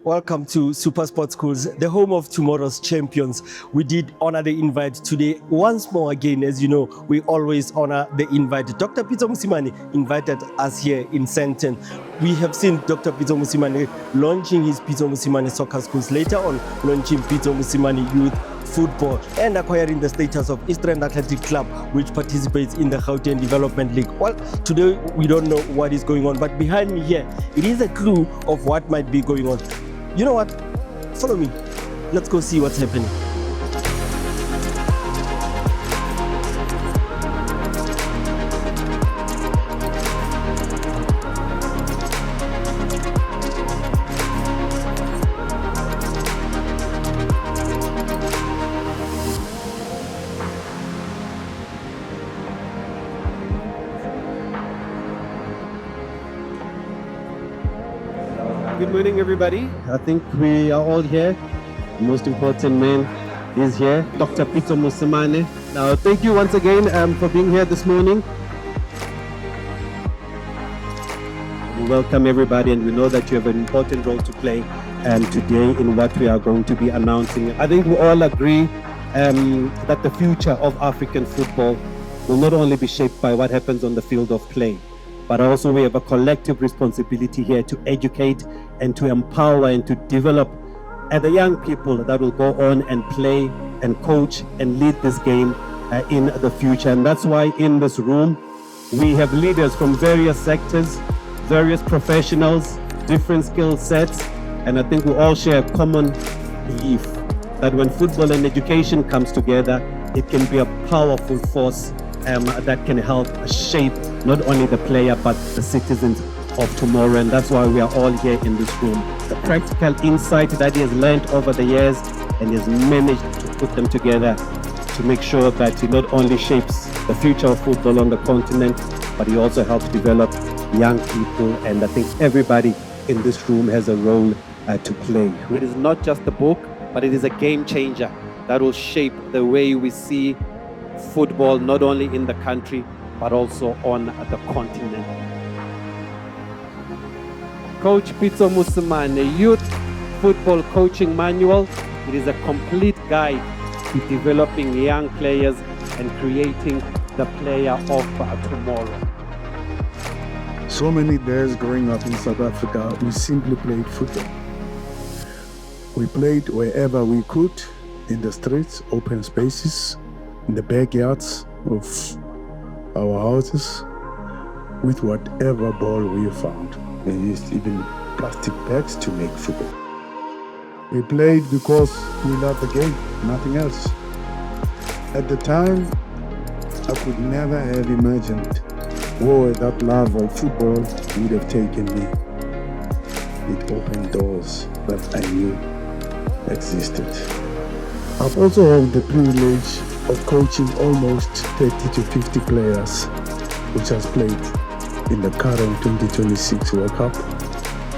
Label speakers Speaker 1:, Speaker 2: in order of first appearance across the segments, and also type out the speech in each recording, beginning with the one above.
Speaker 1: Welcome to Super Sports Schools, the home of tomorrow's champions. We did honor the invite today. Once more again, as you know, we always honor the invite. Dr. Pitso Mosimane invited us here in Sandton. We have seen Dr. Pitso Mosimane launching his Pitso Mosimane Soccer Schools, later on launching Pitso Mosimane Youth Football, and acquiring the status of Eastern Athletic Club, which participates in the Gauteng Development League. Well, today we don't know what is going on, but behind me here, it is a clue of what might be going on. You know what? Follow me. Let's go see what's happening.
Speaker 2: Good morning, everybody. I think we are all here. The most important man is here, Dr. Pitso Mosimane. Now, thank you once again for being here this morning. We welcome everybody, and we know that you have an important role to play today in what we are going to be announcing. I think we all agree that the future of African football will not only be shaped by what happens on the field of play, but also we have a collective responsibility here to educate and to empower and to develop the young people that will go on and play and coach and lead this game in the future. And that's why in this room, we have leaders from various sectors, various professionals, different skill sets. And I think we all share a common belief that when football and education comes together, it can be a powerful force that can help shape not only the player but the citizens of tomorrow. And that's why we are all here in this room. The practical insight that he has learned over the years, and he has managed to put them together to make sure that he not only shapes the future of football on the continent, but he also helps develop young people. And I think everybody in this room has a role to play. It is not just a book, but it is a game changer that will shape the way we see football, not only in the country, but also on the continent. Coach Pitso Mosimane Youth Football Coaching Manual. It is a complete guide to developing young players and creating the player of tomorrow.
Speaker 3: So many days growing up in South Africa, we simply played football. We played wherever we could, in the streets, open spaces, in the backyards of our houses, with whatever ball we found. We used even plastic bags to make football. We played because we loved the game, nothing else. At the time, I could never have imagined where that love of football would have taken me. It opened doors that I knew existed. I've also had the privilege of coaching almost 30 to 50 players, which has played in the current 2026 World Cup,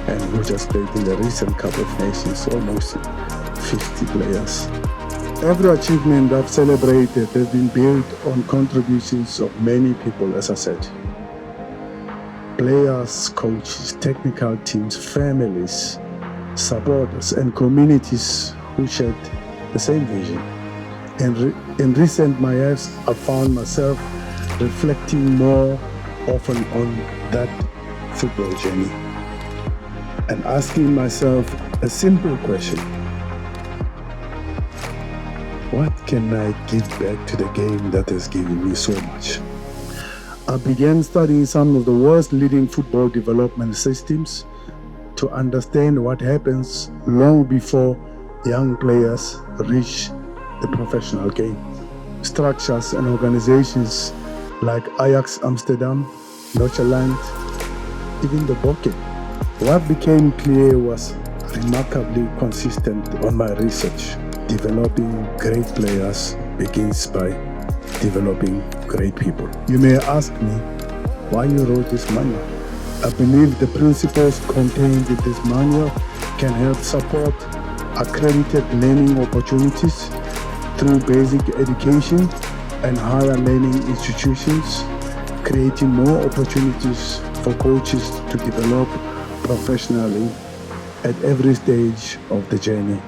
Speaker 3: and which has played in the recent Cup of Nations, almost 50 players. Every achievement I've celebrated has been built on contributions of many people, as I said. Players, coaches, technical teams, families, supporters, and communities who shared the same vision. In recent years, I found myself reflecting more often on that football journey and asking myself a simple question: what can I give back to the game that has given me so much? I began studying some of the world's leading football development systems to understand what happens long before young players reach the professional game. Structures and organizations like Ajax Amsterdam, Nordjylland, even the Bokke. What became clear was remarkably consistent on my research. Developing great players begins by developing great people. You may ask me why you wrote this manual. I believe the principles contained in this manual can help support accredited learning opportunities through basic education and higher learning institutions, creating more opportunities for coaches to develop professionally at every stage of the journey.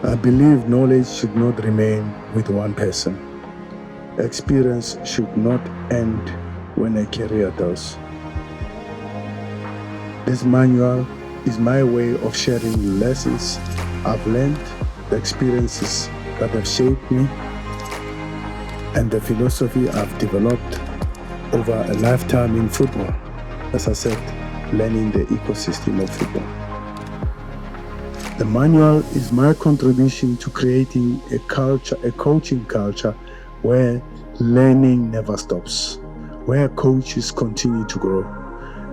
Speaker 3: I believe knowledge should not remain with one person. Experience should not end when a career does. This manual is my way of sharing lessons I've learned, the experiences that have shaped me, and the philosophy I've developed over a lifetime in football. As I said, learning the ecosystem of football. The manual is my contribution to creating a coaching culture where learning never stops, where coaches continue to grow,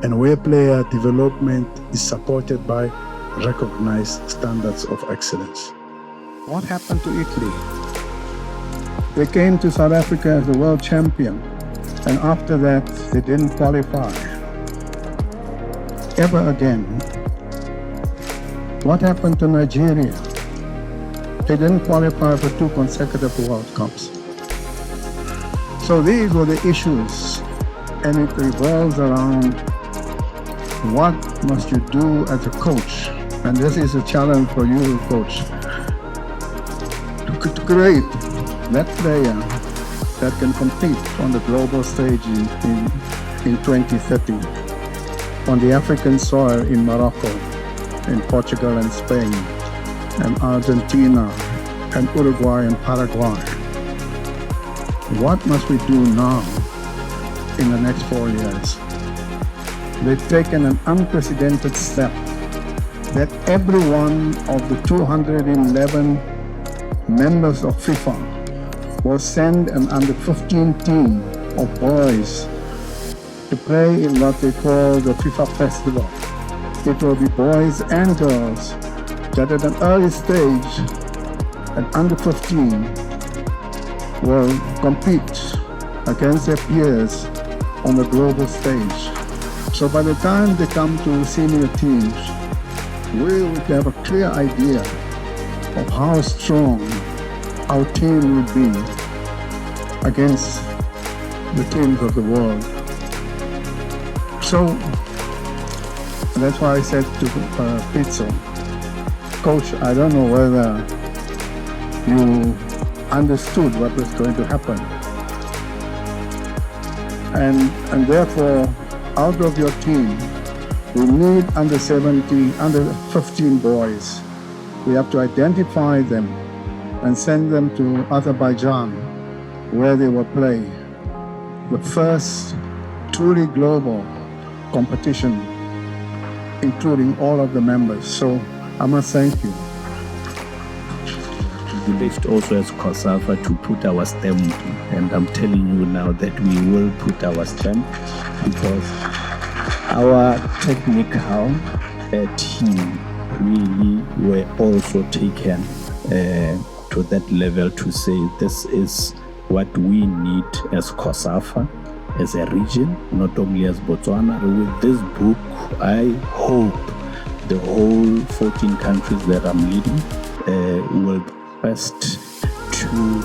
Speaker 3: and where player development is supported by recognized standards of excellence.
Speaker 4: What happened to Italy? They came to South Africa as the world champion, and after that, they didn't qualify ever again. What happened to Nigeria? They didn't qualify for 2 consecutive World Cups. So these were the issues, and it revolves around what must you do as a coach. And this is a challenge for you, coach, to create that player that can compete on the global stage in 2030, on the African soil in Morocco, in Portugal and Spain, and Argentina, and Uruguay and Paraguay. What must we do now in the next 4 years? They've taken an unprecedented step that every one of the 211 members of FIFA will send an under-15 team of boys to play in what they call the FIFA Festival. It will be boys and girls that at an early stage, at under 15, will compete against their peers on the global stage. So by the time they come to senior teams, we will have a clear idea of how strong our team will be against the teams of the world. So that's why I said to Pitso, Coach, I don't know whether you understood what was going to happen. And therefore, out of your team, we need under 17, under 15 boys. We have to identify them and send them to Azerbaijan, where they will play the first truly global competition, including all of the members. So I must thank you.
Speaker 5: We believed also as COSAFA to put our stamp, and I'm telling you now that we will put our stamp, because our technical team really were also taken to that level to say this is what we need as COSAFA, as a region, not only as Botswana. With this book, I hope the whole 14 countries that I'm leading will first to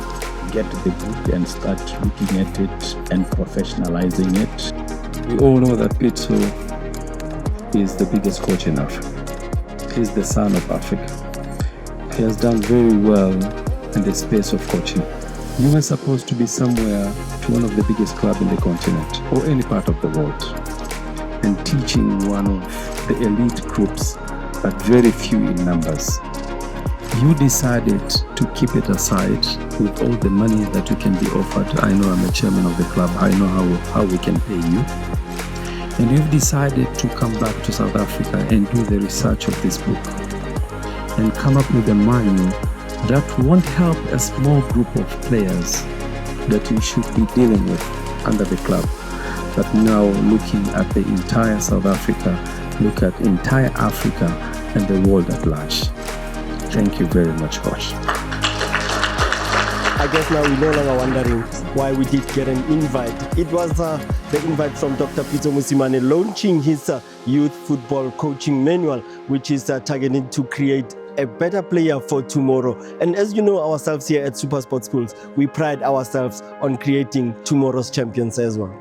Speaker 5: get the book and start looking at it and professionalizing it.
Speaker 6: We all know that Pitso is the biggest coach in Africa. He's the son of Africa. He has done very well in the space of coaching. You were supposed to be somewhere to one of the biggest clubs in the continent or any part of the world, and teaching one of the elite groups, but very few in numbers. You decided to keep it aside with all the money that you can be offered. I know I'm a chairman of the club. I know how we can pay you. And you've decided to come back to South Africa and do the research of this book and come up with a manual that won't help a small group of players that you should be dealing with under the club, but now looking at the entire South Africa, look at entire Africa and the world at large. Thank you very much, Coach.
Speaker 1: I guess now we're no longer wondering why we did get an invite. It was the invite from Dr. Pitso Mosimane launching his youth football coaching manual, which is targeted to create a better player for tomorrow. And as you know ourselves here at Super Sport Schools, we pride ourselves on creating tomorrow's champions as well.